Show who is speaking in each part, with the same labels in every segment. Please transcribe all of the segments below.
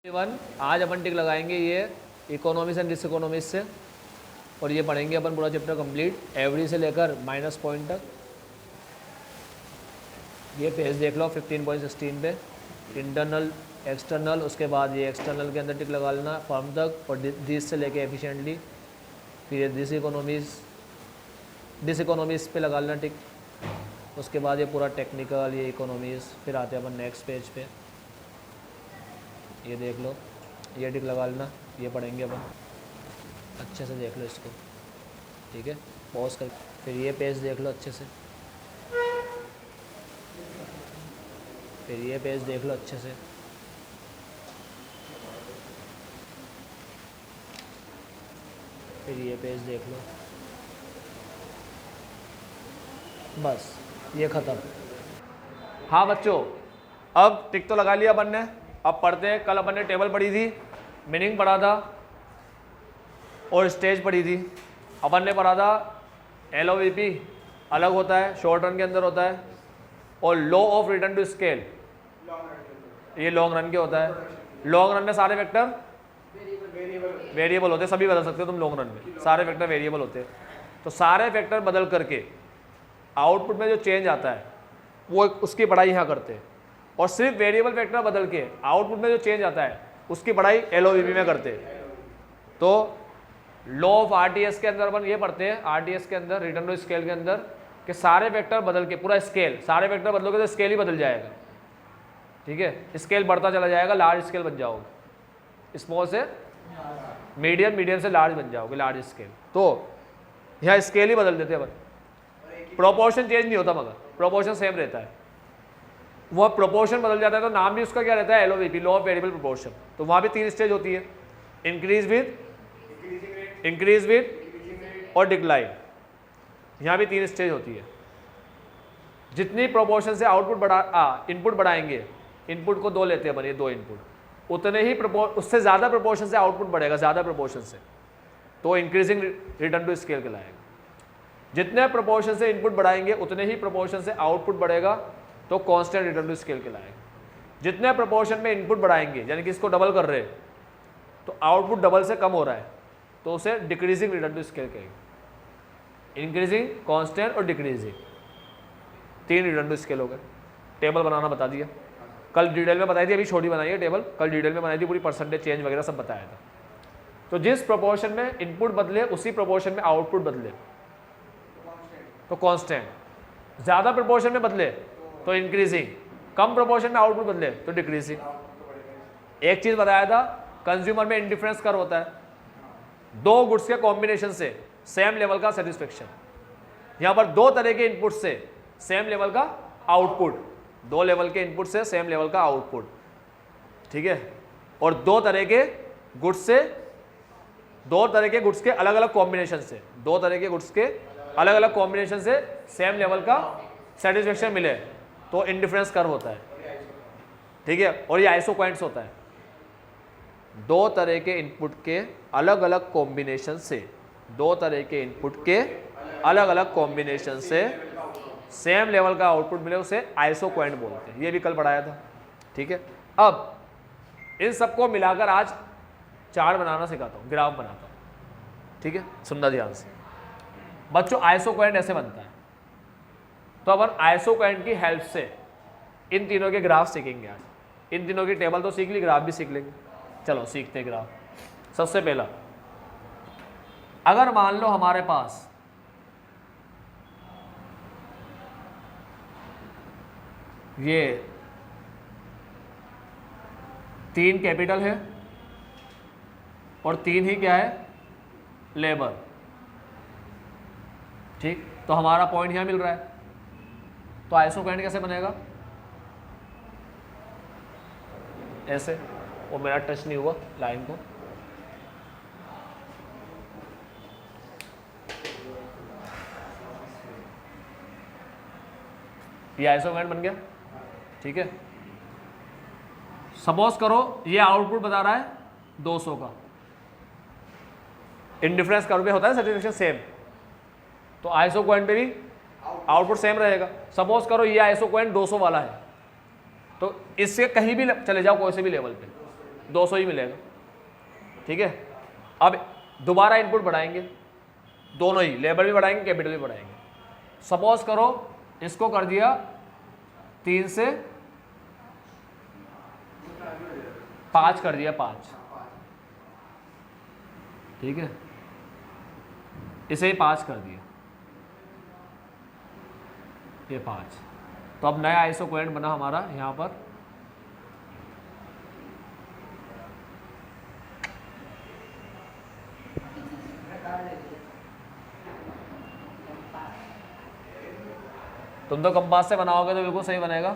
Speaker 1: One आज अपन टिक लगाएंगे ये इकोनॉमिक्स एंड डिसइकोनॉमिक्स से, और ये पढ़ेंगे अपन पूरा चैप्टर कंप्लीट एवरी से लेकर माइनस पॉइंट तक। ये पेज देख लो 15.16 पे इंटरनल एक्सटर्नल, उसके बाद ये एक्सटर्नल के अंदर टिक लगा लेना फर्म तक, और दिस से लेके एफिशिएंटली, फिर ये डिसइकोनॉमिक्स पे लगा लेना टिक। उसके बाद ये पूरा टेक्निकल, ये इकोनॉमिक्स, फिर आते हैं अपन नेक्स्ट पेज पे। ये देख लो, ये टिक लगा लेना, ये पढ़ेंगे अपन, अच्छे से देख लो इसको, ठीक है, पॉज कर। फिर ये पेज देख लो अच्छे से, फिर ये पेज देख लो अच्छे से, फिर ये पेज देख लो, बस ये ख़त्म। हाँ बच्चों, अब टिक तो लगा लिया अपन ने, अब पढ़ते हैं। कल अपन ने टेबल पढ़ी थी, मीनिंग पढ़ा था और स्टेज पढ़ी थी। अपन ने पढ़ा था LOVP अलग होता है, शॉर्ट रन के अंदर होता है, और law of return to scale ये लॉन्ग रन के होता है। लॉन्ग रन में सारे वेक्टर वेरिएबल होते हैं, सभी बदल सकते हो तुम लॉन्ग रन में, सारे वेक्टर वेरिएबल होते हैं। तो सारे वेक्टर बदल करके आउटपुट में जो चेंज आता है वो उसकी पढ़ाई यहाँ करते हैं, और सिर्फ वेरिएबल वेक्टर बदल के आउटपुट में जो चेंज आता है उसकी पढ़ाई LOVP में करते हैं। तो लॉ ऑफ RTS के अंदर अपन ये पढ़ते हैं, RTS के अंदर रिटर्न टू स्केल के अंदर, कि सारे वेक्टर बदल के पूरा स्केल, सारे वेक्टर बदलोगे तो स्केल ही बदल जाएगा, ठीक है, स्केल बढ़ता चला जाएगा, लार्ज स्केल बन जाओगे, स्मॉल से मीडियम, मीडियम से लार्ज बन जाओगे, लार्ज स्केल। तो यहाँ स्केल ही बदल देते हैं अपन, प्रोपोर्शन चेंज नहीं होता मगर प्रोपोर्शन सेम रहता है। वह प्रोपोर्शन बदल जाता है तो नाम भी उसका क्या रहता है, LOVP, law of variable proportion. तो वहाँ भी 3 स्टेज होती है, इंक्रीज विद और डिक्लाइन। यहाँ भी 3 स्टेज होती है। जितनी प्रोपोर्शन से आउटपुट इनपुट बढ़ाएंगे, इनपुट को 2 लेते हैं अपन, ये 2 इनपुट, उतने ही उससे ज़्यादा प्रोपोर्शन से आउटपुट बढ़ेगा, ज़्यादा प्रोपोर्शन से, तो इंक्रीजिंग रिटर्न टू स्केल कहलाएगा। जितने प्रोपोर्शन से इनपुट बढ़ाएंगे उतने ही प्रोपोर्शन से आउटपुट बढ़ेगा, तो कांस्टेंट रिटर्न टू स्केल कहलाएगा। जितने प्रोपोर्शन में इनपुट बढ़ाएंगे, यानी कि इसको डबल कर रहे हैं तो आउटपुट डबल से कम हो रहा है, तो उसे डिक्रीजिंग रिटर्न टू स्केल कहेंगे। इंक्रीजिंग, कांस्टेंट और डिक्रीजिंग, 3 रिटर्न टू स्केल हो गए। टेबल बनाना बता दिया, कल डिटेल में बताई थी, अभी छोटी बनाई है टेबल, कल डिटेल में बनाई थी, पूरी परसेंटेज चेंज वगैरह सब बताया था। तो जिस प्रोपोर्शन में इनपुट बदले उसी प्रोपोर्शन में आउटपुट बदले तो कांस्टेंट, ज़्यादा प्रोपोर्शन में बदले तो इंक्रीजिंग, कम प्रोपोर्शन में आउटपुट बदले तो डिक्रीजिंग। एक चीज बताया था, कंज्यूमर में इंडिफरेंस कर्व होता है, 2 गुड्स के कॉम्बिनेशन से सेम लेवल का सेटिस्फेक्शन। यहां पर 2 तरह के इनपुट से सेम लेवल का आउटपुट, 2 लेवल के इनपुट से सेम लेवल का आउटपुट, ठीक है, और 2 तरह के गुड्स से, 2 तरह के गुड्स के अलग अलग कॉम्बिनेशन से, 2 तरह के गुड्स के अलग अलग कॉम्बिनेशन से सेम लेवल का सेटिस्फेक्शन मिले तो इंडिफरेंस कर्व होता है, ठीक है, और ये आइसोक्वाइंट्स होता है। 2 तरह के इनपुट के अलग अलग कॉम्बिनेशन से, 2 तरह के इनपुट के अलग अलग कॉम्बिनेशन से सेम लेवल का आउटपुट मिले उसे आइसोक्वाइंट बोलते हैं। ये भी कल पढ़ाया था, ठीक है। अब इन सबको मिलाकर आज चार्ट बनाना सिखाता हूँ, ग्राफ बनाता हूँ, ठीक है, सुनना ध्यान से बच्चों। आइसोक्वाइंट ऐसे बनता है, तो अपन आइसोक्वाइंट की हेल्प से इन तीनों के ग्राफ सीखेंगे आज। इन तीनों की टेबल तो सीख ली, ग्राफ भी सीख लेंगे। चलो सीखते हैं ग्राफ। सबसे पहला, अगर मान लो हमारे पास ये 3 कैपिटल है और 3 ही क्या है, लेबर, ठीक, तो हमारा पॉइंट यहां मिल रहा है, तो आइसोक्वाइंट कैसे बनेगा, ऐसे। वो मेरा टच नहीं हुआ लाइन को, ये आइसोक्वाइंट बन गया, ठीक है। सपोज करो ये आउटपुट बता रहा है 200 का, इंडिफरेंस कर्व पे होता है सेटिस्फेक्शन सेम, तो आइसोक्वाइंट पे भी आउटपुट सेम रहेगा। सपोज करो ये आइसोक्वाइंट 200 वाला है, तो इससे कहीं भी चले जाओ, कोई से भी लेवल पे, 200 ही मिलेगा। ठीक है, अब दोबारा इनपुट बढ़ाएंगे, दोनों ही, लेबर भी बढ़ाएंगे, कैपिटल भी बढ़ाएंगे। सपोज करो इसको कर दिया 3 से 5 कर दिया, 5। ठीक है, इसे ही 5 कर दिया, ये 5। तो अब नया आइसोक्वेंट बना हमारा यहां पर। तुम तो कंपास से बनाओगे तो बिल्कुल सही बनेगा।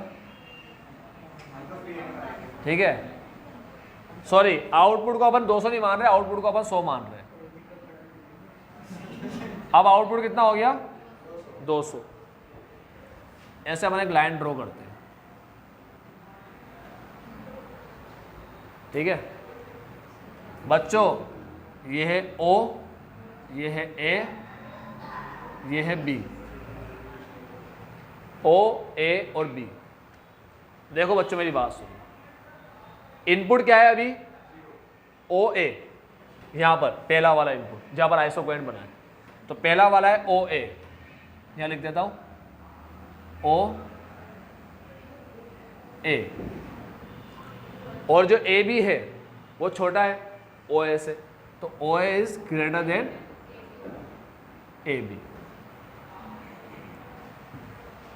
Speaker 1: ठीक है, सॉरी, आउटपुट को अपन 200 नहीं मान रहे, आउटपुट को अपन 100 मान रहे हैं। अब आउटपुट कितना हो गया? 200। ऐसे अपन एक लाइन ड्रॉ करते हैं। ठीक है बच्चों, ये है O, ये है A, ये है B। O, A और B। देखो बच्चों मेरी बात सुनो, इनपुट क्या है अभी? OA, यहां पर पहला वाला इनपुट जहां पर आइसोक्वेंट बना है, तो पहला वाला है OA, यहां लिख देता हूं OA। और जो AB है वो छोटा है OA से, तो OA is greater than AB।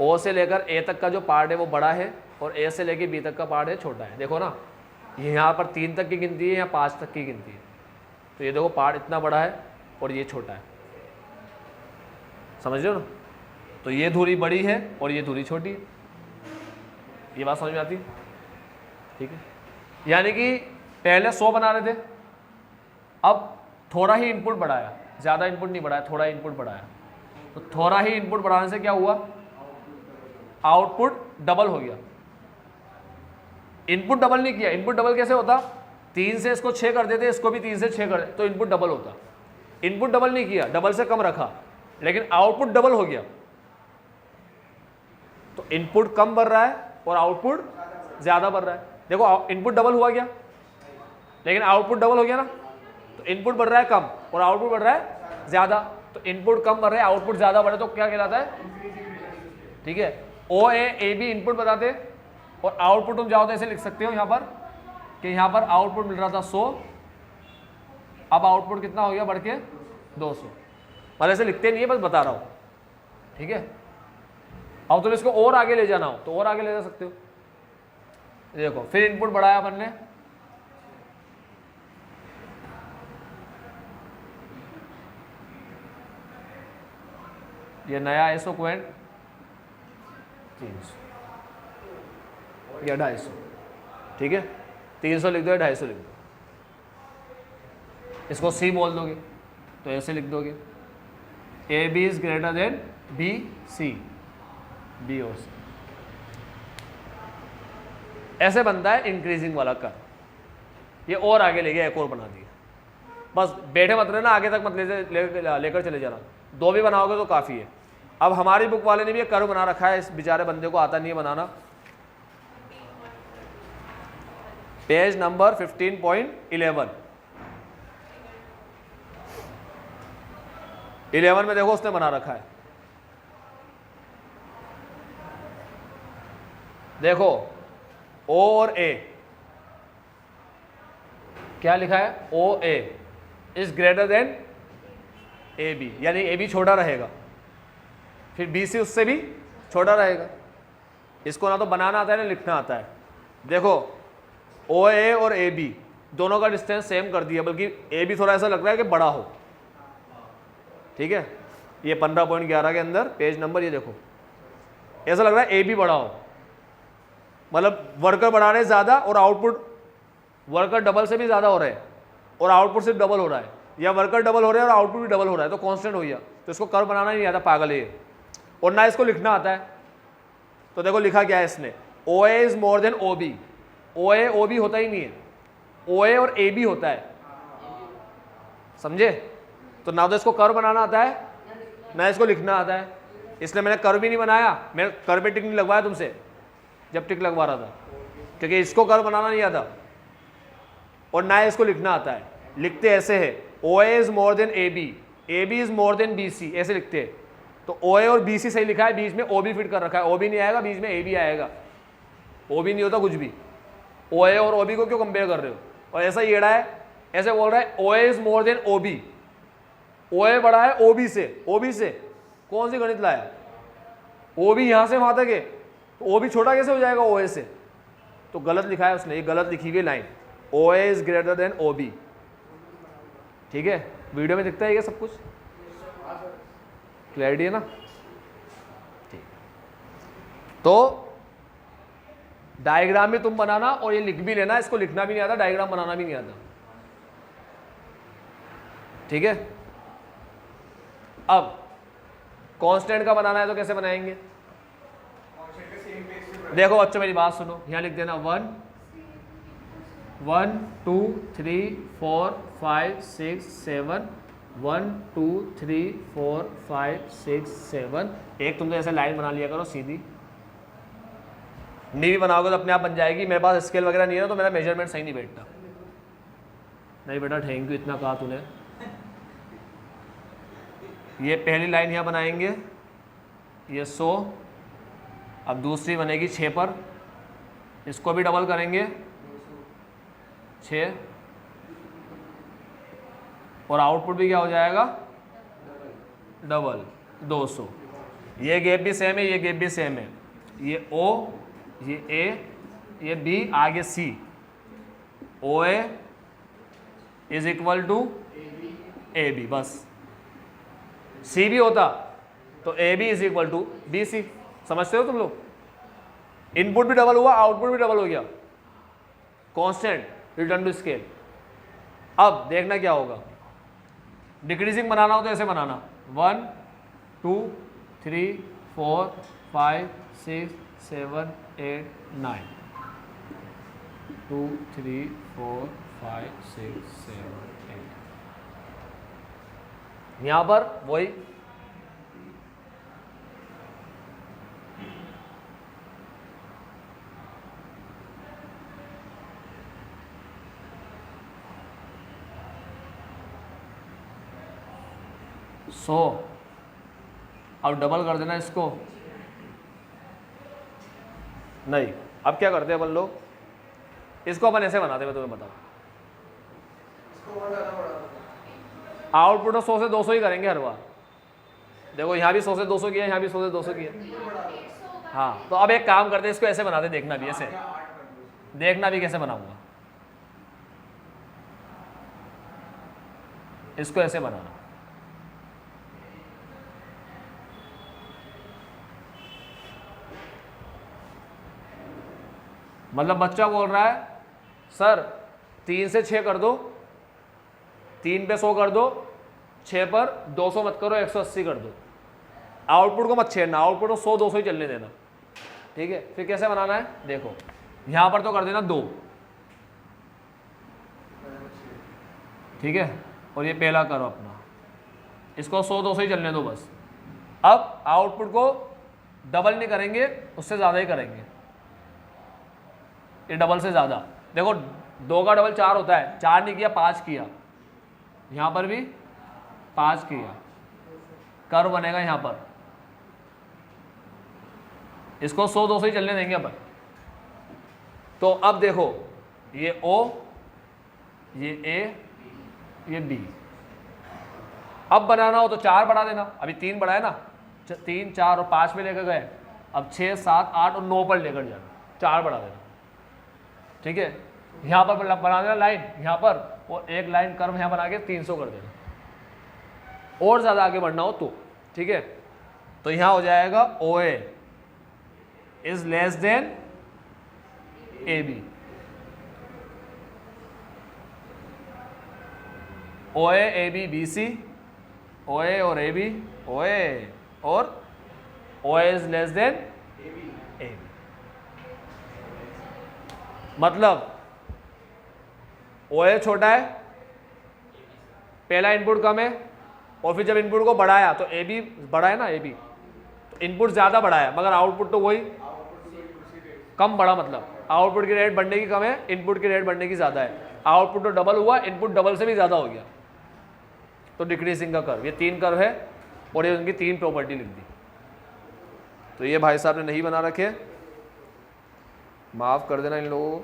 Speaker 1: O से लेकर A तक का जो पार्ट है वो बड़ा है, और A से लेकर B तक का पार्ट है छोटा है। देखो ना, यहाँ पर 3 तक की गिनती है, यहाँ 5 तक की गिनती है, तो ये देखो पार्ट इतना बड़ा है और ये छोटा है। समझ रहे हो ना? तो ये धुरी बड़ी है और ये धुरी छोटी है। ये बात समझ में आती है? ठीक है, यानी कि पहले 100 बना रहे थे, अब थोड़ा ही इनपुट बढ़ाया, ज़्यादा इनपुट नहीं बढ़ाया, थोड़ा इनपुट बढ़ाया। तो थोड़ा ही इनपुट बढ़ाने से क्या हुआ? आउटपुट डबल हो गया। इनपुट डबल नहीं किया। इनपुट डबल कैसे होता? 3 से इसको 6 कर देते, इसको भी 3 से 6 कर देते, तो इनपुट डबल होता। इनपुट डबल नहीं किया, डबल से कम रखा, लेकिन आउटपुट डबल हो गया। तो इनपुट कम बढ़ रहा है और आउटपुट ज्यादा बढ़ रहा है। देखो इनपुट डबल हुआ गया, लेकिन आउटपुट डबल हो गया ना। तो इनपुट बढ़ रहा है कम और आउटपुट बढ़ रहा है ज्यादा। तो इनपुट कम बढ़ रहा है, आउटपुट ज्यादा बढ़े, तो क्या कहलाता है? ठीक है, OA AB इनपुट बताते, और आउटपुट तुम जाओ तो ऐसे लिख सकते हो यहाँ पर कि यहाँ पर आउटपुट मिल रहा था 100, अब आउटपुट कितना हो गया बढ़ के? 200। मतलब ऐसे लिखते नहीं है, बस बता रहा हूँ। ठीक है, अब तुम इसको और आगे ले जाना हो तो और आगे ले जा सकते हो। देखो फिर इनपुट बढ़ाया अपन ने, ये नया आइसोक्वेंट 300 या 250। ठीक है, 300 लिख दो या 250 लिख दो। इसको C बोल दोगे तो ऐसे लिख दोगे, AB is greater than BC, B और C। ऐसे बनता है इंक्रीजिंग वाला कर्व। ये और आगे ले गया, एक और बना दिया। बस बैठे मत रहना, आगे तक मत लेकर चले जाना। 2 भी बनाओगे तो काफ़ी है। अब हमारी बुक वाले ने भी एक कर्व बना रखा है, इस बेचारे बंदे को आता नहीं है बनाना। पेज नंबर 15.11 11 में देखो उसने बना रखा है। देखो O और A क्या लिखा है? OA is greater than AB, यानी AB छोटा रहेगा, फिर BC उससे भी छोटा रहेगा। इसको ना तो बनाना आता है ना लिखना आता है। देखो OA और AB दोनों का डिस्टेंस सेम कर दिया, बल्कि AB थोड़ा ऐसा लग रहा है कि बड़ा हो। ठीक है, ये 15.11 के अंदर पेज नंबर, ये देखो ऐसा लग रहा है AB बड़ा हो, मतलब वर्कर बढ़ा रहे ज़्यादा और आउटपुट वर्कर डबल से भी ज़्यादा हो रहा है और आउटपुट सिर्फ डबल हो रहा है, या वर्कर डबल हो रहे हैं और आउटपुट भी डबल हो रहा है, तो कांस्टेंट हो गया। तो इसको कर्व बनाना नहीं आता, पागल है, और ना इसको लिखना आता है। तो देखो लिखा क्या है इसने, OA is more than OB। OA OB होता ही नहीं है, OA और AB होता है, समझे? तो ना तो इसको कर्व बनाना आता है ना इसको लिखना आता है, इसलिए मैंने कर्व भी नहीं बनाया। मैंने कर्व पे टिक नहीं लगवाया तुमसे जब टिक लगवा रहा था, क्योंकि इसको कर्व बनाना नहीं आता। और ना इसको लिखना आता है। लिखते ऐसे है, OA is more than AB, AB is more than BC, ऐसे लिखते हैं। तो OA और BC सही लिखा है, बीच में OB फिट कर रखा है, OB नहीं आएगा, बीच में AB आएगा। OB नहीं होता कुछ भी। OA और OB को क्यों कंपेयर कर रहे हो? और ऐसा ही एड़ा है, ऐसे बोल रहा है OA is more than OB, OA बड़ा है OB से। OB से कौन सी गणित लाया? OB यहां से वहां तक है, तो OB छोटा कैसे हो जाएगा OA से? तो गलत लिखा है उसने, ये गलत लिखी हुई line, OA is greater than OB। ठीक है, वीडियो में दिखता है ये सब कुछ, क्लैरिटी है ना? ठीक, तो डायग्राम भी तुम बनाना और ये लिख भी लेना, इसको लिखना भी नहीं आता, डायग्राम बनाना भी नहीं आता। ठीक है, अब कांस्टेंट का बनाना है तो कैसे बनाएंगे? देखो बच्चों मेरी बात सुनो, यहां लिख देना 1 1 2 3 4 5 6 7 1 2 3 4 5 6 7। एक तुम तो ऐसे लाइन बना लिया करो सीधी, नहीं भी बनाओगे तो अपने आप बन जाएगी। मेरे पास स्केल वगैरह नहीं है ना, तो मेरा मेजरमेंट सही नहीं बैठता। नहीं बेटा थैंक यू, इतना कहा तूने। ये पहली लाइन यहाँ बनाएंगे, ये 100, अब दूसरी बनेगी 6 पर, इसको भी डबल करेंगे 6, और आउटपुट भी क्या हो जाएगा? डबल 200। ये गैप भी सेम है, ये गैप भी सेम है, ये O, ये A, ये B, आगे C। OA is equal to AB, बस। C भी होता तो AB is equal to BC। समझते हो तुम लोग? इनपुट भी डबल हुआ, आउटपुट भी डबल हो गया, कांस्टेंट, रिटर्न टू स्केल। अब देखना क्या होगा, डिक्रीजिंग बनाना हो तो ऐसे बनाना 1 2 3 4 5 6 7 8 9 2 3 4 5 6 7 8। यहां पर वही सो, अब डबल कर देना इसको। नहीं, अब क्या करते हैं अपन लोग, इसको अपन ऐसे बनाते हैं, मैं तुम्हें बताऊं। आउटपुट 100 से 200 ही करेंगे हर बार। देखो यहाँ भी 100 से 200 किया, यहाँ भी 100 से 200 किया। हाँ, तो अब एक काम करते हैं, इसको ऐसे बनाते, देखना भी ऐसे, देखना भी कैसे बनाऊंगा। इसको ऐसे बनाना, मतलब बच्चा बोल रहा है सर 3 से 6 कर दो, 3 पे 100 कर दो, 6 पर 200 मत करो, 180 कर दो। आउटपुट को मत छेड़ना, आउटपुट को 100 200 ही चलने देना। ठीक है, फिर कैसे बनाना है देखो, यहां पर तो कर देना 2, ठीक है, और ये पहला करो अपना, इसको 100 200 ही चलने दो बस। अब आउटपुट को डबल नहीं करेंगे, उससे ज़्यादा ही करेंगे, ये डबल से ज़्यादा। देखो 2 का डबल 4 होता है, 4 नहीं किया 5 किया, यहाँ पर भी 5 किया, कर्व बनेगा यहाँ पर। इसको 100 200 ही चलने देंगे अपन। तो अब देखो ये O, ये A, ये B। अब बनाना हो तो 4 बढ़ा देना, अभी 3 बढ़ा है ना, 3 4 और 5 में लेकर गए, अब 6 7 8 और 9 पर लेकर जाना, 4 बढ़ा देना। ठीक है, यहाँ पर बना देना लाइन यहाँ पर, और एक लाइन कर्व यहाँ बना के 300 कर देना, और ज़्यादा आगे बढ़ना हो तो। ठीक है, तो यहाँ हो जाएगा OA is less then AB, OA AB BC, OA और AB, OA और OA is less then AB। मतलब OA छोटा है, पहला इनपुट कम है, और फिर जब इनपुट को बढ़ाया तो AB बड़ा है ना, AB तो इनपुट ज़्यादा बढ़ा है, मगर आउटपुट तो वही कम बढ़ा, मतलब आउटपुट की रेट बढ़ने की कम है, इनपुट की रेट बढ़ने की ज़्यादा है। आउटपुट तो डबल हुआ, इनपुट डबल से भी ज़्यादा हो गया, तो डिक्रीजिंग का कर्व। ये 3 कर्व है और ये उनकी 3 प्रॉपर्टी लिख दी। तो ये भाई साहब ने नहीं बना रखे, माफ़ कर देना इन लोगों को।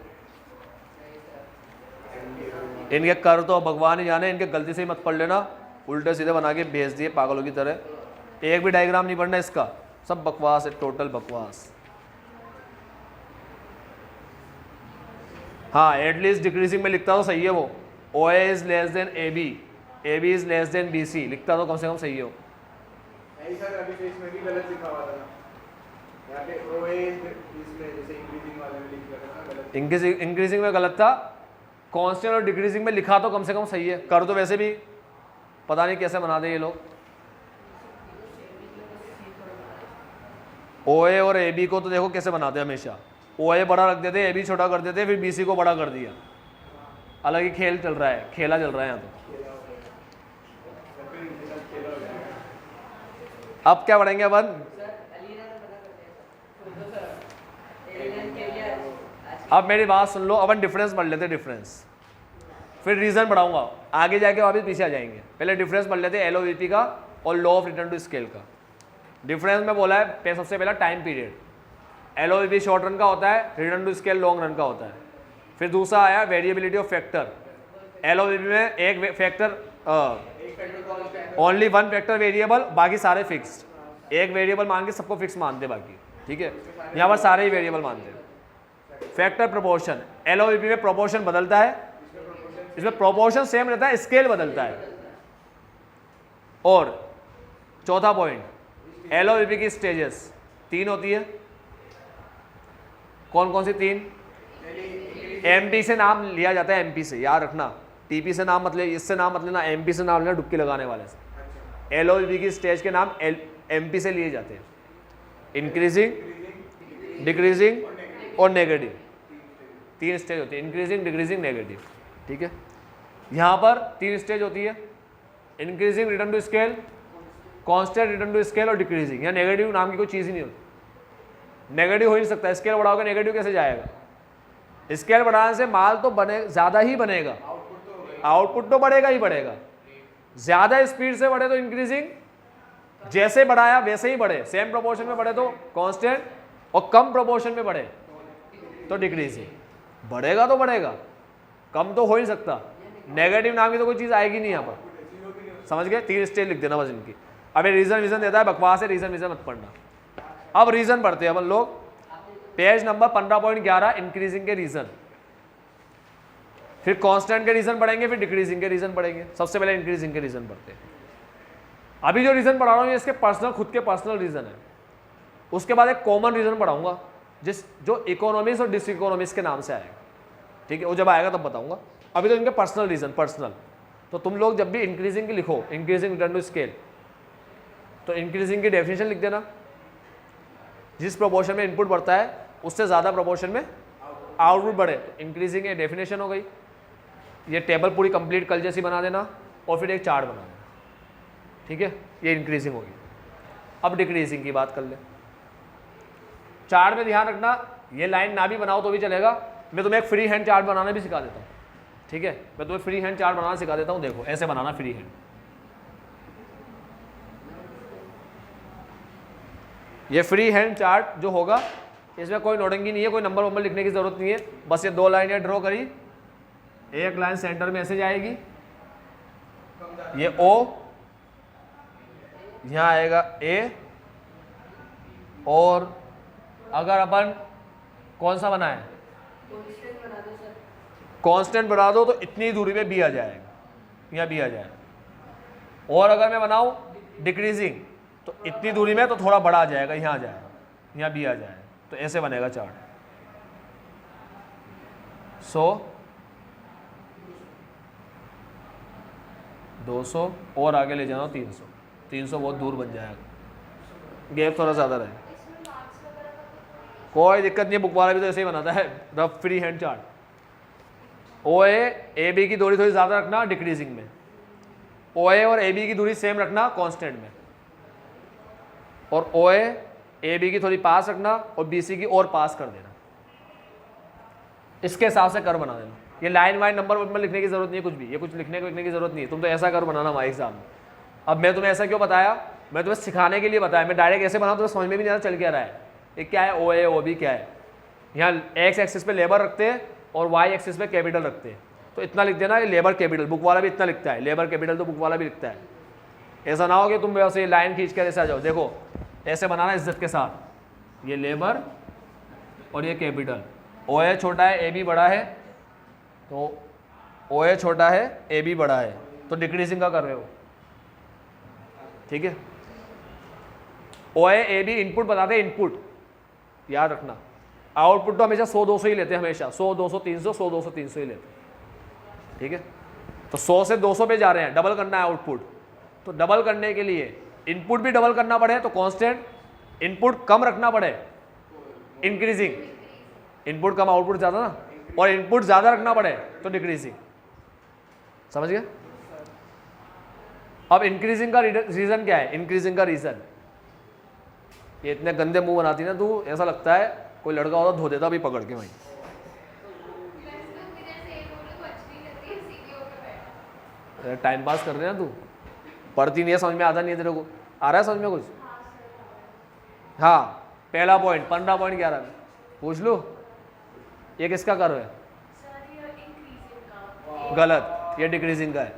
Speaker 1: इनके कर्व तो भगवान ही जाने, इनके गलती से ही मत पढ़ लेना, उल्टे सीधे बना के भेज दिए पागलों की तरह। एक भी डायग्राम नहीं पढ़ना इसका, सब बकवास है, टोटल बकवास। हाँ, एटलीस्ट डिक्रीजिंग में लिखता तो सही है वो, O A is less than A B, A B is less than B C, लिखता तो कम से कम सही हो।
Speaker 2: सर अभी तो इसमें भी गलत लिखा हुआ था, यहाँ पे ओ ए इसमें जैसे इंक्रीजिंग वाले में लिखा था ना गलत।
Speaker 1: इंक्रीजिंग में गलत था, कांस्टेंट और डिक्रीजिंग में लिखा तो कम से कम सही है। कर तो वैसे भी पता नहीं कैसे बना दे ये लोग। ओ ए और ए बी को तो देखो कैसे बनाते हैं, हमेशा ओ ए बड़ा रख देते, ए बी छोटा कर देते, फिर बी सी को बड़ा कर दिया। अलग ही खेल चल रहा है, खेला चल रहा है यहाँ तो। अब क्या बढ़ेंगे अपन? अब मेरी बात सुन लो, अपन डिफरेंस पढ़ लेते, डिफरेंस फिर रीजन बढ़ाऊंगा, आगे जाके वापस पीछे आ जाएंगे। पहले डिफरेंस पढ़ लेते, एलओवीपी का और law of return to scale का। डिफरेंस में बोला है सबसे पहला time period, LOVP short run का होता है, return to scale long run का होता है। फिर दूसरा आया वेरिएबिलिटी ऑफ फैक्टर, एलओवीपी में एक factor only one factor variable, बाकी सारे फिक्स्ड। एक वेरिएबल मान के सबको फिक्स मानते बाकी, ठीक है, यहाँ पर सारे ही वेरिएबल मानते हैं। फैक्टर प्रोपोर्शन, एलओवीपी में प्रोपोर्शन बदलता है, इसमें प्रोपोर्शन सेम रहता है, स्केल बदलता है। और चौथा पॉइंट, एलओवीपी की स्टेजेस 3 होती है। कौन कौन सी 3? एमपी से नाम लिया जाता है, एमपी से याद रखना, टीपी से नाम मत ले, इससे नाम मत लेना, एमपी से नाम लेना डुबकी लगाने वाले से। एलओवीपी की स्टेज के नाम एमपी से लिए जाते हैं, इंक्रीजिंग, डिक्रीजिंग और नेगेटिव। 3 स्टेज होती है, इंक्रीजिंग, डिक्रीजिंग, नेगेटिव, ठीक है। यहाँ पर 3 स्टेज होती है, increasing return to scale, constant return to scale और डिक्रीजिंग। यहाँ नेगेटिव नाम की कोई चीज़ ही नहीं होती, नेगेटिव हो ही नहीं सकता। स्केल बढ़ाओगे नेगेटिव कैसे जाएगा? स्केल बढ़ाने से माल तो बने ज़्यादा ही बनेगा, आउटपुट तो बढ़ेगा ही बढ़ेगा। ज़्यादा स्पीड से बढ़े तो इंक्रीजिंग, जैसे बढ़ाया वैसे ही बढ़े, सेम प्रोपोर्शन में बढ़े तो कांस्टेंट, और कम प्रोपोर्शन में बढ़े तो डिक्रीजिंग। बढ़ेगा तो बढ़ेगा, कम तो हो ही सकता। नेगेटिव नाम की तो कोई चीज़ आएगी नहीं यहाँ पर, समझ गए? 3 स्टेज लिख देना बस इनकी। अब ये रीजन विजन देता है, बकवास है, रीजन विजन मत पढ़ना। अब रीजन पढ़ते हैं अपन लोग, पेज नंबर 15.11, इंक्रीजिंग के रीजन, फिर कांस्टेंट के रीजन पढ़ेंगे, फिर डिक्रीजिंग के रीजन पढ़ेंगे। सबसे पहले इंक्रीजिंग के रीजन पढ़ते हैं। अभी जो रीजन पढ़ा रहा हूँ ये इसके पर्सनल, खुद के पर्सनल रीजन है। उसके बाद एक कॉमन रीजन पढ़ाऊंगा जो इकोनॉमिक्स और डिस इकोनॉमिक्स के नाम से आएगा, ठीक है, वो जब आएगा तब बताऊंगा। अभी तो इनके पर्सनल रीजन, पर्सनल। तो तुम लोग जब भी इंक्रीजिंग की लिखो, इंक्रीजिंग रिटर्न टू स्केल, तो इंक्रीजिंग की डेफिनेशन लिख देना। जिस प्रोपोर्शन में इनपुट बढ़ता है उससे ज़्यादा प्रोपोर्शन में आउटपुट बढ़े, तो इंक्रीजिंग ये डेफिनेशन हो गई। ये टेबल पूरी कंप्लीट कल जैसी बना देना और फिर एक चार्ट बना देना, ठीक है, ये इंक्रीजिंग होगी। अब डिक्रीजिंग की बात कर ले। चार्ट में ध्यान रखना, ये लाइन ना भी बनाओ तो भी चलेगा, मैं तुम्हें एक फ्री हैंड चार्ट बनाना भी सिखा देता हूँ, ठीक है, मैं तुम्हें फ्री हैंड चार्ट बनाना सिखा देता हूँ। देखो ऐसे बनाना फ्री हैंड, ये फ्री हैंड चार्ट जो होगा इसमें कोई नोटिंग नहीं है, कोई नंबर वंबर लिखने की जरूरत नहीं है, बस ये 2 लाइनें ड्रॉ करी, एक लाइन सेंटर में ऐसे जाएगी, ये O, यहाँ आएगा A, और अगर अपन कौन सा बनाए, कांस्टेंट बना दो तो इतनी दूरी पे B आ जाएगा, यहाँ B आ जाएगा। और अगर मैं बनाऊं डिक्रीजिंग तो इतनी दूरी में तो थोड़ा बड़ा आ जाएगा, यहाँ आ जाएगा, यहाँ B आ जाएगा। तो ऐसे बनेगा चार्ट। 100, 200 और आगे ले जाना 300, 300 बहुत दूर बन जाएगा, गैप थोड़ा ज़्यादा रहे, कोई दिक्कत नहीं है। बुक वाला भी तो ऐसे ही बनाता है, rough free hand chart. O A B की दूरी थोड़ी ज़्यादा रखना डिक्रीजिंग में, ओ ए और ए बी की दूरी सेम रखना कांस्टेंट में, और ओ ए बी की थोड़ी पास रखना और बी सी की और पास कर देना। इसके हिसाब से कर्व बना देना। ये लाइन वाइन नंबर में लिखने की जरूरत नहीं है कुछ भी, ये कुछ लिखने की जरूरत नहीं है। तुम तो ऐसा करो बनाना हमारे एग्जाम में। अब मैं तुम्हें ऐसा क्यों बताया, मैं तुम्हें सिखाने के लिए बताया। मैं डायरेक्ट ऐसे बनाऊँ तो समझ में भी नहीं आता चल क्या रहा है, ये क्या है, ओ ए ओ बी क्या है। यहाँ एक्स एक्सिस पे लेबर रखते हैं और वाई एक्सिस पे कैपिटल रखते हैं। तो इतना लिख देना कि लेबर कैपिटल, बुक वाला भी इतना लिखता है, लेबर कैपिटल तो बुक वाला भी लिखता है। ऐसा ना हो कि तुम वैसे लाइन खींच कर ऐसे आ जाओ। देखो ऐसे बनाना इज्जत के साथ, ये लेबर और ये कैपिटल। ओ ए छोटा है, ए बी बड़ा है, तो ओ ए छोटा है, ए बी बड़ा है, तो डिक्रीजिंग का कर रहे हो, ठीक है। ओ ए बी इनपुट बताते हैं, इनपुट याद रखना। आउटपुट तो हमेशा 100-200 ही लेते हैं, हमेशा 100-200 300 100-200 300 ही लेते हैं, ठीक है। तो 100 से 200 पे जा रहे हैं, डबल करना है आउटपुट। तो डबल करने के लिए इनपुट भी डबल करना पड़े तो कांस्टेंट, इनपुट कम रखना पड़े इंक्रीजिंग, इनपुट कम आउटपुट ज़्यादा ना, और इनपुट ज़्यादा रखना पड़े तो डिक्रीजिंग। समझ गए। अब इंक्रीजिंग का रीज़न क्या है, इंक्रीजिंग का रीज़न, ये इतने गंदे मुंह बनाती ना तू, ऐसा लगता है कोई लड़का होता धो देता भी पकड़ के भाई। टाइम पास कर रहे हैं तू, पढ़ती नहीं है, समझ में आता नहीं है तेरे को, आ रहा है समझ में कुछ। हाँ पहला पॉइंट 15.11 में पूछ लो, ये किसका कर रहे हैं, गलत, ये डिक्रीजिंग का है।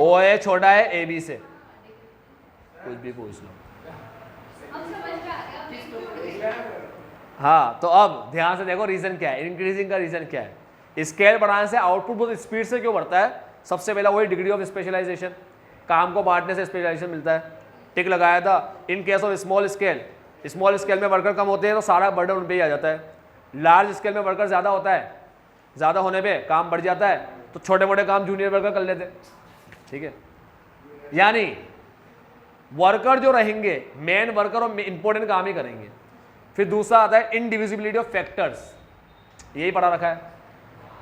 Speaker 1: ओ ए छोटा है ए बी से, कुछ भी पूछ लो। हाँ तो अब ध्यान से देखो रीजन क्या है, इंक्रीजिंग का रीजन क्या है। स्केल बढ़ाने से आउटपुट बहुत स्पीड से क्यों बढ़ता है, सबसे पहला वही डिग्री ऑफ स्पेशलाइजेशन, काम को बांटने से स्पेशलाइजेशन मिलता है। टिक लगाया था, in case of small scale, small scale में वर्कर कम होते हैं तो सारा बर्डन उन पे ही आ जाता है। लार्ज स्केल में वर्कर ज़्यादा होता है, ज़्यादा होने पे काम बढ़ जाता है, तो छोटे मोटे काम जूनियर वर्कर कर लेते हैं, ठीक है। यानी वर्कर जो रहेंगे मेन वर्कर और इंपॉर्टेंट काम ही करेंगे। फिर दूसरा आता है इनडिविजिबिलिटी ऑफ फैक्टर्स, यही पढ़ा रखा है।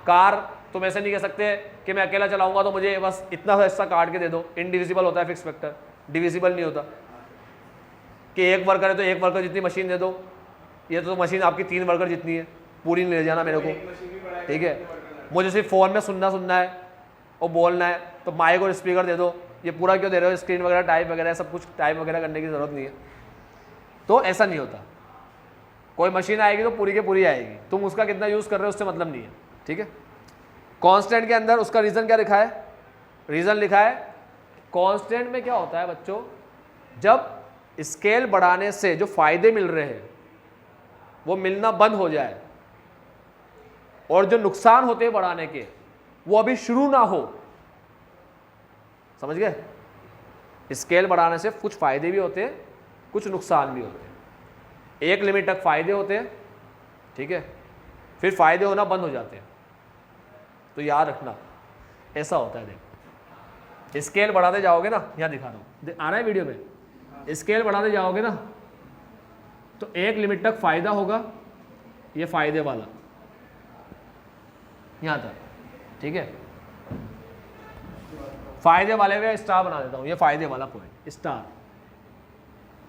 Speaker 1: कार तुम ऐसे नहीं कह सकते कि मैं अकेला चलाऊंगा तो मुझे बस इतना सा हिस्सा काट के दे दो, इनडिविजिबल होता है फिक्स फैक्टर, डिविजिबल नहीं होता। कि एक वर्कर है तो एक वर्कर जितनी मशीन दे दो, ये तो मशीन आपकी 3 वर्कर जितनी है, पूरी नहीं ले जाना मेरे को, ठीक है। मुझे सिर्फ फ़ोन में सुनना है और बोलना है, तो माइक और स्पीकर दे दो, ये पूरा क्यों दे रहे हो, स्क्रीन वगैरह टाइप वगैरह सब कुछ टाइप वगैरह करने की ज़रूरत नहीं है। तो ऐसा नहीं होता, कोई मशीन आएगी तो पूरी की पूरी आएगी, तुम उसका कितना यूज़ कर रहे हो उससे मतलब नहीं है, ठीक है। कांस्टेंट के अंदर उसका रीज़न क्या लिखा है, रीज़न लिखा है कांस्टेंट में क्या होता है बच्चों, जब स्केल बढ़ाने से जो फायदे मिल रहे हैं वो मिलना बंद हो जाए और जो नुकसान होते हैं बढ़ाने के वो अभी शुरू ना हो, समझ गए। स्केल बढ़ाने से कुछ फायदे भी होते हैं, कुछ नुकसान भी होते हैं। एक लिमिट तक फायदे होते हैं, ठीक है, फिर फायदे होना बंद हो जाते हैं। तो याद रखना ऐसा होता है। देखो स्केल बढ़ाते जाओगे ना, यहाँ दिखा रहा हूँ, आ रहा है वीडियो में, स्केल बढ़ाते जाओगे ना तो एक लिमिट तक फायदा होगा, ये फायदे वाला यहाँ तक, ठीक है। फायदे वाले में स्टार बना देता हूँ, ये फायदे वाला पॉइंट स्टार,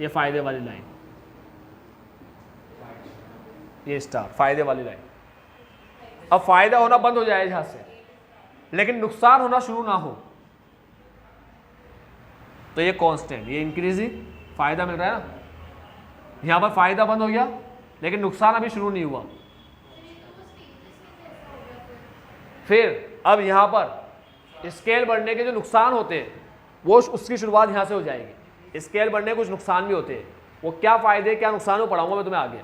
Speaker 1: ये फायदे वाली लाइन, ये स्टार फायदे वाली लाइन। अब फायदा होना बंद हो जाए यहां से, लेकिन नुकसान होना शुरू ना हो, तो ये कांस्टेंट, ये इंक्रीजिंग, फायदा मिल रहा है ना, यहां पर फायदा बंद हो गया लेकिन नुकसान अभी शुरू नहीं हुआ। फिर अब यहां पर स्केल बढ़ने के जो नुकसान होते हैं वो उसकी शुरुआत यहां से हो जाएगी। स्केल बढ़ने के कुछ नुकसान भी होते हैं, वो क्या फायदे क्या नुकसान वो पढ़ाऊंगा मैं तुम्हें आगे।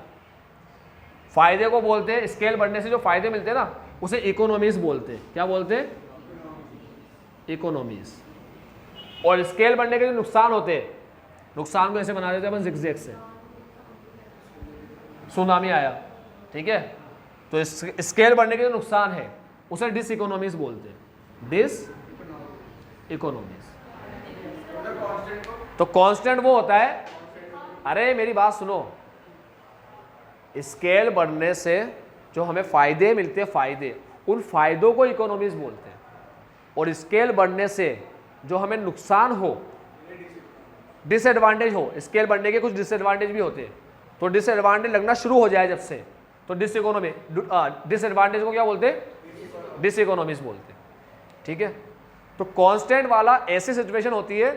Speaker 1: फायदे को बोलते हैं, स्केल बढ़ने से जो फायदे मिलते हैं ना उसे इकोनॉमीज बोलते हैं। क्या बोलते हैं, इकोनॉमीज। और स्केल बढ़ने के जो नुकसान होते हैं, नुकसान को ऐसे बना देते हैं अपन जिगजैग से, सुनामी आया, ठीक है, तो स्केल बढ़ने के जो नुकसान है उसे डिस इकोनॉमीज बोलते हैं, डिस इकोनॉमीज। तो कांस्टेंट वो होता है, अरे मेरी बात सुनो, स्केल बढ़ने से जो हमें फायदे मिलते हैं, फायदे, उन फायदों को इकोनॉमीज बोलते हैं। और स्केल बढ़ने से जो हमें नुकसान हो, डिसएडवांटेज हो, स्केल बढ़ने के कुछ डिसएडवांटेज भी होते हैं, तो डिसएडवांटेज लगना शुरू हो जाए जब से, तो डिसएडवांटेज को क्या बोलते हैं? डिसइकोनॉमीज बोलते हैं। ठीक है, तो कांस्टेंट वाला ऐसी सिचुएशन होती है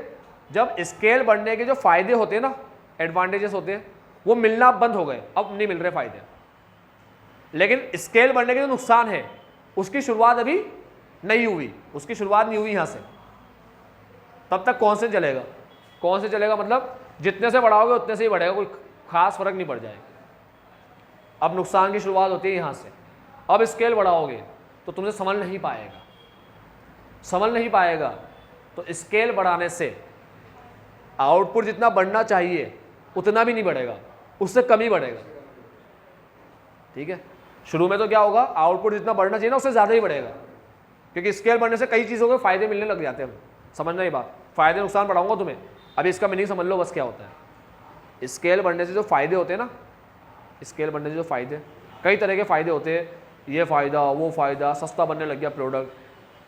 Speaker 1: जब स्केल बढ़ने के जो फायदे होते हैं ना, एडवांटेजेस होते हैं, वो मिलना बंद हो गए, अब नहीं मिल रहे फायदे। लेकिन स्केल बढ़ने के जो नुकसान है उसकी शुरुआत अभी नहीं हुई, उसकी शुरुआत नहीं हुई यहाँ से, तब तक कौन से चलेगा? कौन से चलेगा मतलब जितने से बढ़ाओगे उतने से ही बढ़ेगा, कोई खास फर्क नहीं पड़ जाएगा। अब नुकसान की शुरुआत होती है यहाँ से। अब स्केल बढ़ाओगे तो तुमसे संभल नहीं पाएगा, संभल नहीं पाएगा। तो स्केल बढ़ाने से आउटपुट जितना बढ़ना चाहिए उतना भी नहीं बढ़ेगा, उससे कम ही बढ़ेगा। ठीक है, शुरू में तो क्या होगा, आउटपुट जितना बढ़ना चाहिए ना उससे ज़्यादा ही बढ़ेगा, क्योंकि स्केल बढ़ने से कई चीज़ों के फायदे मिलने लग जाते हैं। समझना ही बात, फायदे नुकसान बढ़ाऊंगा तुम्हें, अभी इसका मीनिंग समझ लो बस क्या होता है। स्केल बढ़ने से जो फायदे होते हैं ना, स्केल बढ़ने से जो फायदे, कई तरह के फायदे होते हैं, ये फ़ायदा वो फ़ायदा, सस्ता बनने लग गया प्रोडक्ट,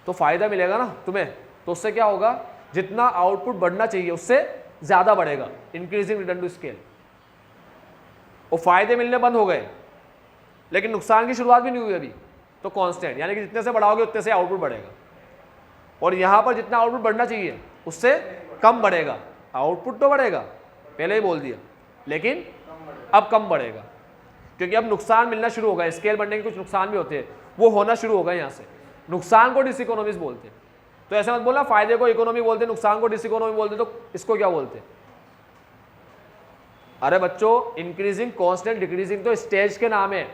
Speaker 1: तो फ़ायदा मिलेगा ना तुम्हें, तो उससे क्या होगा, जितना आउटपुट बढ़ना चाहिए उससे ज़्यादा बढ़ेगा, इंक्रीजिंग रिटर्न टू स्केल। और फायदे मिलने बंद हो गए लेकिन नुकसान की शुरुआत भी नहीं हुई अभी, तो कांस्टेंट, यानी कि जितने से बढ़ाओगे उतने से आउटपुट बढ़ेगा। और यहाँ पर जितना आउटपुट बढ़ना चाहिए उससे कम बढ़ेगा, आउटपुट तो बढ़ेगा, पहले ही बोल दिया, लेकिन अब कम बढ़ेगा, क्योंकि अब नुकसान मिलना शुरू होगा। स्केल बढ़ने के कुछ नुकसान भी होते हैं, वो होना शुरू होगा यहाँ से। नुकसान को डिसइकोनॉमीज बोलते हैं। तो ऐसा मत बोलना फायदे को इकोनॉमी बोलते, नुकसान को डिसइकोनॉमी बोलते, तो इसको क्या बोलते हैं? अरे बच्चों, इंक्रीजिंग, कांस्टेंट, डिक्रीजिंग तो स्टेज के नाम है,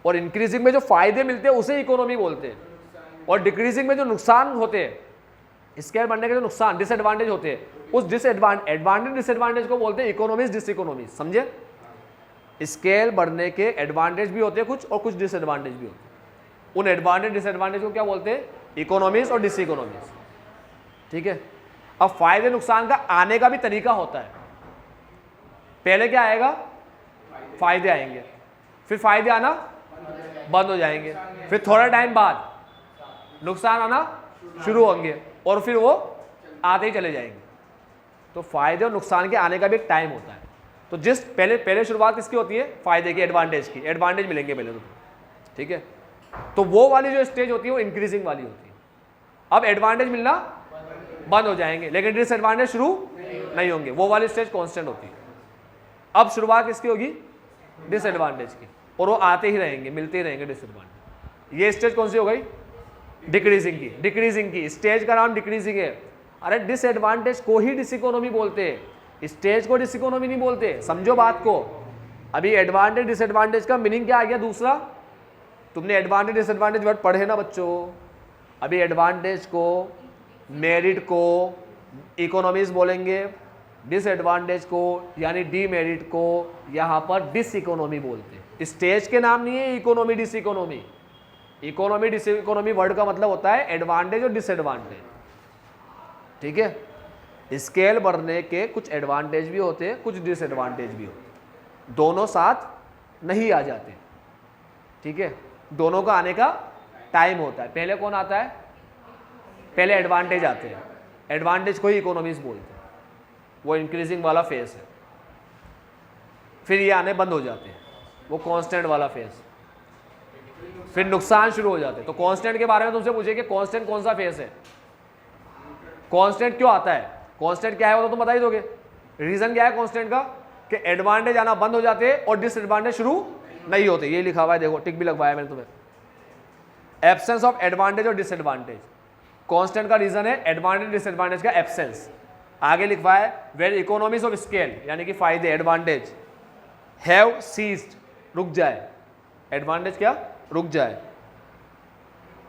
Speaker 1: और इंक्रीजिंग में जो फायदे मिलते हैं उसे इकोनॉमी बोलते हैं, और डिक्रीजिंग में जो नुकसान होते हैं, स्केल बढ़ने के जो नुकसान, डिसएडवांटेज होते हैं, उस एडवांटेज डिसएडवांटेज को बोलते हैं इकोनॉमीज, डिसइकोनॉमीज। समझे? स्केल बढ़ने के एडवांटेज भी होते हैं कुछ, और कुछ डिसएडवांटेज भी होते हैं। उन एडवांटेज डिसएडवांटेज को क्या बोलते हैं? इकोनॉमीज और डिसइकोनॉमीज। ठीक है, अब फायदे नुकसान का आने का भी तरीका होता है। पहले क्या आएगा? फायदे आएंगे, फिर फायदे आना बंद हो जाएंगे, फिर थोड़ा टाइम बाद नुकसान आना शुरू होंगे, और फिर वो आते ही चले जाएंगे। तो फायदे और नुकसान के आने का भी एक टाइम होता है। तो जिस पहले शुरुआत किसकी होती है? फायदे की, एडवांटेज की। एडवांटेज मिलेंगे पहले तो, ठीक है। तो वो वाली जो स्टेज होती है वो इंक्रीजिंग वाली होती है। अब एडवांटेज मिलना बंद हो जाएंगे, लेकिन डिसएडवांटेज शुरू नहीं होंगे, वो वाली स्टेज कांस्टेंट होती है। अब शुरुआत किसकी होगी? डिसएडवांटेज की, और वो आते ही रहेंगे, मिलते ही रहेंगे डिसएडवांटेज। ये स्टेज कौन सी हो गई? डिक्रीजिंग की। डिक्रीजिंग की स्टेज का नाम डिक्रीजिंग है। अरे डिसएडवांटेज को ही डिसइकोनॉमी बोलते हैं, स्टेज को डिसइकोनॉमी नहीं बोलते। समझो बात को। अभी एडवांटेज डिसएडवांटेज का मीनिंग क्या आ गया? दूसरा, तुमने एडवांटेज डिसएडवांटेज वर्ड पढ़े ना बच्चों। अभी एडवांटेज को, मेरिट को इकोनॉमीज बोलेंगे, डिसएडवांटेज को यानी डीमेरिट को यहाँ पर डिसइकोनॉमी बोलते हैं। स्टेज के नाम नहीं है इकोनॉमी डिसइकोनॉमी। इकोनॉमी डिसइकोनॉमी वर्ड का मतलब होता है एडवांटेज और डिसएडवांटेज, ठीक है। स्केल बढ़ने के कुछ एडवांटेज भी होते हैं, कुछ डिसएडवांटेज भी होते हैं, दोनों साथ नहीं आ जाते, ठीक है। दोनों का आने का टाइम होता है। पहले कौन आता है? पहले एडवांटेज आते हैं, एडवांटेज को ही इकोनॉमीज बोलते हैं, वो इंक्रीजिंग वाला फेस है। फिर ये आने बंद हो जाते हैं, वो कांस्टेंट वाला फेस। फिर नुकसान शुरू हो जाते हैं। तो कांस्टेंट के बारे में तुमसे पूछे कि कांस्टेंट कौन सा फेस है, कांस्टेंट क्यों आता है, कांस्टेंट क्या है वो तो तुम बता ही दोगे। रीजन क्या है कांस्टेंट का? कि एडवांटेज आना बंद हो जाते हैं और डिसएडवांटेज शुरू नहीं होते। ये लिखा हुआ है, देखो टिक भी लगवाया मैंने तुम्हें। एब्सेंस ऑफ एडवांटेज और डिसएडवांटेज, कांस्टेंट का रीजन है एडवांटेज डिसएडवांटेज का एब्सेंस। आगे लिखवा है वेर इकोनॉमीज ऑफ स्केल यानी कि फायदे, एडवांटेज हैव सीज्ड, रुक जाए, एडवांटेज क्या? रुक जाए।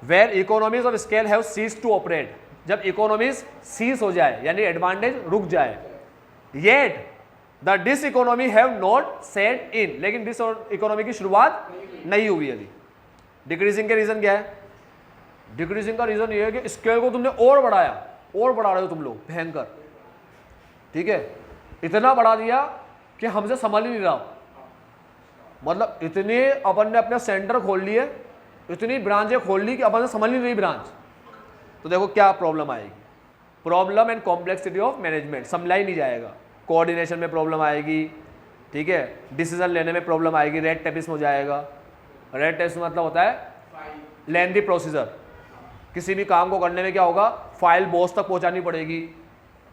Speaker 1: Where economies of scale have ceased to operate, जब इकोनॉमीज सीज हो जाए यानी एडवांटेज रुक जाए। Yet the diseconomy have not set in, लेकिन डिस इकोनॉमी की शुरुआत नहीं हुई अभी। डिक्रीजिंग के रीजन क्या है? डिक्रीजिंग का रीजन ये है कि स्केल को तुमने और बढ़ाया, और बढ़ा रहे हो तुम लोग भयंकर, ठीक है। इतना बढ़ा दिया कि हमसे संभल ही नहीं रहा। मतलब इतने अपन ने अपने सेंटर खोल लिए, इतनी ब्रांचें खोल ली कि अपन से संभल नहीं रही ब्रांच। तो देखो क्या प्रॉब्लम आएगी, problem and complexity of management, संभला ही नहीं जाएगा। कोऑर्डिनेशन में प्रॉब्लम आएगी, ठीक है, डिसीजन लेने में प्रॉब्लम आएगी, रेड टेपिज्म हो जाएगा। रेड टेपिज्म मतलब होता है लेंथी प्रोसीजर। किसी भी काम को करने में क्या होगा, फाइल बॉस तक पहुंचानी पड़ेगी।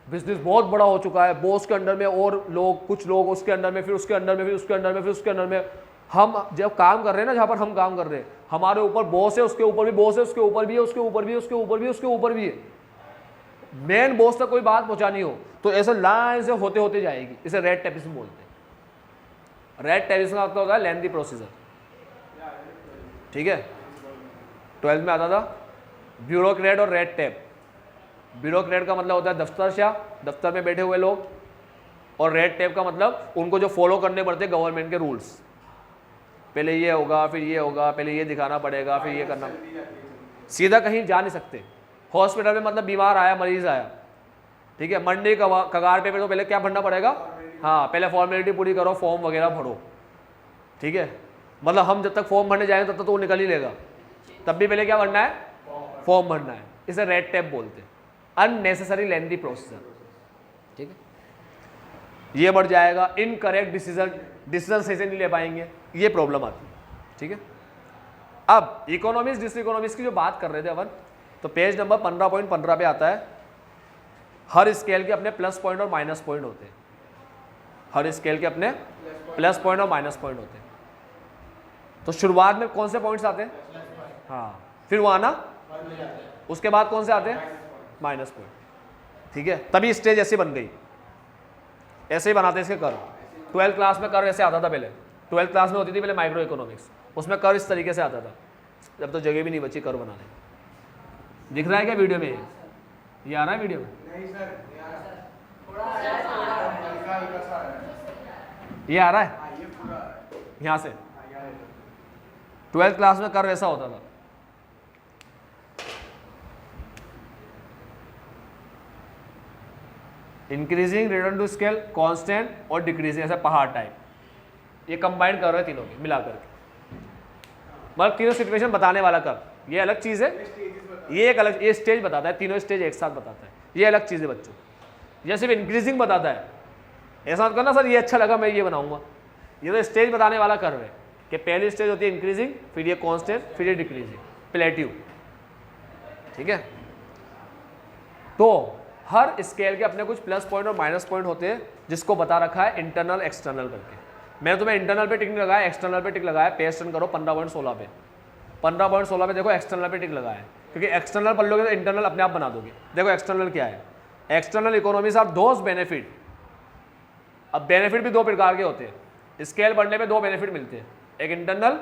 Speaker 1: बिजनेस बहुत बड़ा हो चुका है, बॉस के अंडर में और लोग, कुछ लोग उसके अंडर में, फिर उसके अंडर में, फिर उसके अंडर में, फिर उसके अंडर में। हम जब काम कर रहे हैं ना, जहाँ पर हम काम कर रहे हैं, हमारे ऊपर बॉस है, उसके ऊपर भी बॉस है, उसके ऊपर भी है, उसके ऊपर भी है, उसके ऊपर भी है, उसके ऊपर भी है। मेन बॉस तक कोई बात पहुंचानी हो तो ऐसे लाइन से होते होते जाएगी। इसे रेड टेपिज्म बोलते हैं। रेड टेपिज्म का मतलब होता है लेंथी प्रोसीजर। ठीक है, 12th में आता था ब्यूरोक्रेट और रेड टेप। ब्यूरोक्रेट का मतलब होता है दफ्तरशाह, दफ्तर में बैठे हुए लोग, और रेड टेप का मतलब उनको जो फॉलो करने पड़ते हैं गवर्नमेंट के रूल्स। पहले ये होगा, फिर ये होगा, पहले ये दिखाना पड़ेगा, फिर ये करना, सीधा कहीं जा नहीं सकते। हॉस्पिटल में मतलब बीमार आया, मरीज आया, ठीक है, मंडी कगार पे तो पहले क्या भरना पड़ेगा, हाँ पहले फॉर्मेलिटी पूरी करो, फॉर्म वगैरह भरो। ठीक है, मतलब हम जब तक फॉर्म भरने जाएंगे तब तक तो वो निकल ही लेगा, तब भी पहले क्या भरना है, फॉर्म भरना है। इसे रेड टेप बोलते हैं, अननेसेसरी लेंथी प्रोसीजर। ठीक है, ये बढ़ जाएगा, इनकरेक्ट डिसीजन सही से नहीं ले पाएंगे, ये प्रॉब्लम आती है। ठीक है, अब इकोनॉमिक्स डिसइकोनॉमिक्स की जो बात कर रहे थे अपन, तो पेज नंबर 15.15 पे आता है, हर स्केल के अपने प्लस पॉइंट और माइनस पॉइंट होते हैं। हर स्केल के अपने प्लस पॉइंट और माइनस पॉइंट होते हैं। तो शुरुआत में कौन से पॉइंट्स आते हैं, हाँ, फिर वो आना, उसके बाद कौन से आते हैं, माइनस पॉइंट। ठीक है, तभी स्टेज ऐसी बन गई, ऐसे ही बनाते इसके कर्व। 12th क्लास में कर्व ऐसे आता था पहले, 12th क्लास में होती थी पहले माइक्रो इकोनॉमिक्स, उसमें कर्व इस तरीके से आता था। जब तो जगह भी नहीं बची कर्व बनाने। दिख रहा है क्या वीडियो में, ये आ रहा है वीडियो में,
Speaker 2: नहीं सर, थोड़ा हल्का सा आ रहा है।
Speaker 1: ये आ रहा है,
Speaker 2: हाँ, ये पूरा आ रहा है।
Speaker 1: यहाँ से।
Speaker 2: हाँ, यहाँ है।
Speaker 1: 12th क्लास में कर्व ऐसा होता था। Increasing, return to scale, constant और डिक्रीजिंग, ऐसा पहाड़ टाइप। ये कंबाइंड कर रहे तीनों के मिलाकर के, मतलब तीनों सिचुएशन बताने वाला कर्व। ये अलग चीज़ है, ये एक अलग, ये स्टेज बताता है, तीनों स्टेज एक साथ बताता है, ये अलग चीज़ है बच्चों। ये सिर्फ इंक्रीजिंग बताता है, ऐसा मत करना सर ये अच्छा लगा मैं ये बनाऊंगा। ये तो स्टेज बताने वाला कर्व है कि पहली स्टेज होती है इंक्रीजिंग, फिर ये कांस्टेंट, फिर ये डिक्रीजिंग, प्लेट्यू। ठीक है, तो हर स्केल के अपने कुछ प्लस पॉइंट और माइनस पॉइंट होते हैं, जिसको बता रखा है इंटरनल एक्सटर्नल करके। मैंने तुम्हें इंटरनल पे टिक नहीं लगाया, एक्सटर्नल पे टिक लगाया। पेज टर्न करो 15.16 पे, 15.16 पे देखो एक्सटर्नल पे टिक लगाया है, क्योंकि एक्सटर्नल पढ़ लोगे तो इंटरनल अपने आप बना दोगे। देखो एक्सटर्नल क्या है, external economies are those benefit. अब बेनिफिट भी दो प्रकार के होते हैं, स्केल बढ़ने में दो बेनिफिट मिलते हैं, एक इंटरनल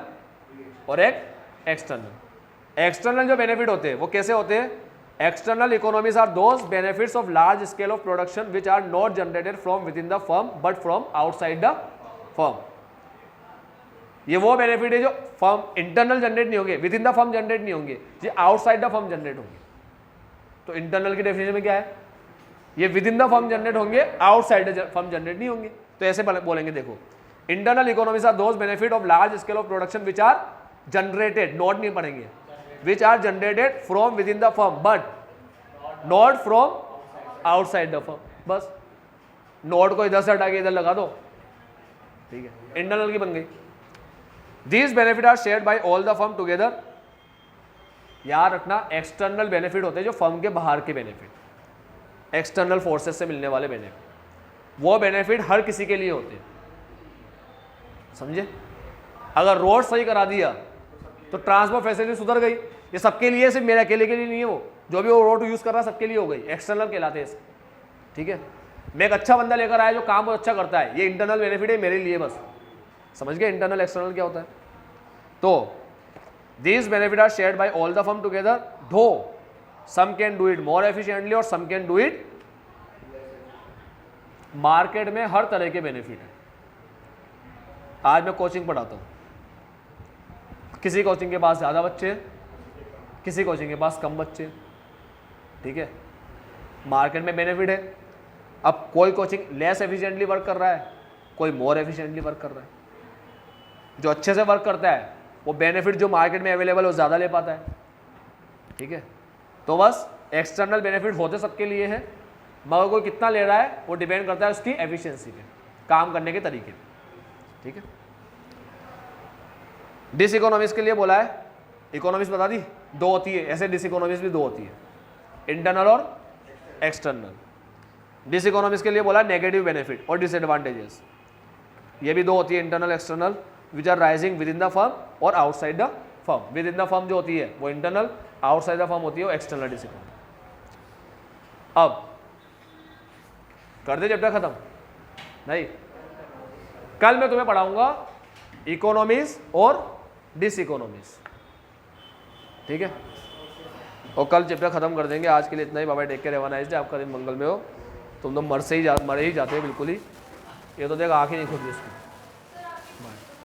Speaker 1: और एक एक्सटर्नल। एक्सटर्नल जो बेनिफिट होते हैं वो कैसे होते हैं, external economies are those benefits of large scale of production which are not generated from within the firm but from outside the firm. ये वो बेनिफिट है जो फर्म इंटरनल जनरेट नहीं होंगे, with in the firm generate नहीं होंगे, ये outside the firm generate होंगे। तो इंटरनल की डेफिनेशन में क्या है, ये within the firm generate होंगे, आउटसाइड द फर्म जनरेट नहीं होंगे। तो ऐसे बोलेंगे, देखो internal economies are those benefit of large scale of production which are generated, not नहीं पढ़ेंगे, which are generated from within the firm but not from outside the firm. बस not को इधर से हटा के इधर लगा दो, ठीक है, इंटरनल की बन गई। These benefits are shared by all the firm together। याद रखना एक्सटर्नल बेनिफिट होते हैं जो फर्म के बाहर के बेनिफिट, एक्सटर्नल फोर्सेस से मिलने वाले बेनिफिट, वो बेनिफिट हर किसी के लिए होते हैं, समझे। अगर रोड सही करा दिया तो ट्रांसपोर्ट फैसिलिटी सुधर गई, ये सबके लिए, सिर्फ मेरे अकेले के लिए नहीं है, वो जो भी वो रोड यूज कर रहा है सबके लिए हो गई, एक्सटर्नल कहलाते हैं। ठीक है, मैं एक अच्छा बंदा लेकर आया जो काम बहुत अच्छा करता है, ये इंटरनल बेनिफिट है मेरे लिए, बस समझ गए इंटरनल एक्सटर्नल क्या होता है। तो these benefits are shared by all the firm together, though some can do it more efficiently और some can do it। Market में हर तरह के बेनिफिट है। आज मैं कोचिंग पढ़ाता हूँ, किसी कोचिंग के पास ज़्यादा बच्चे हैं, किसी कोचिंग के पास कम बच्चे हैं, ठीक है, मार्केट में बेनिफिट है। अब कोई कोचिंग लेस एफिशिएंटली वर्क कर रहा है, कोई मोर एफिशिएंटली वर्क कर रहा है। जो अच्छे से वर्क करता है वो बेनिफिट जो मार्केट में अवेलेबल है वो ज़्यादा ले पाता है, ठीक है। तो बस एक्सटर्नल बेनिफिट होते सबके लिए है, मगर कोई कितना ले रहा है वो डिपेंड करता है उसकी एफिशिएंसी पे, काम करने के तरीके पे। ठीक है। डिस इकोनॉमिक्स के लिए बोला है, इकोनॉमिक्स बता दी दो होती है, ऐसे डिस इकोनॉमिक्स भी दो होती है, इंटरनल और एक्सटर्नल। डिस इकोनॉमिक्स के लिए बोला नेगेटिव बेनिफिट और डिसएडवांटेजेस, ये भी दो होती है, internal external, which are rising within the firm और outside the firm. Within the firm जो होती है वो इंटरनल, आउटसाइड द फर्म होती है वो एक्सटर्नल डिस इकोनॉमिक्स। अब कर दे चैप्टर खत्म? नहीं, कल मैं तुम्हें पढ़ाऊंगा इकोनॉमीज और डिस इकोनॉमीज, ठीक है। और कल चैप्टर खत्म कर देंगे। आज के लिए इतना ही। Bye bye, take care, have a nice day. आपका दिन मंगल में हो। तुम तो मरे ही जाते हो बिल्कुल ही। ये तो देख आँख ही नहीं खुल रही इसकी।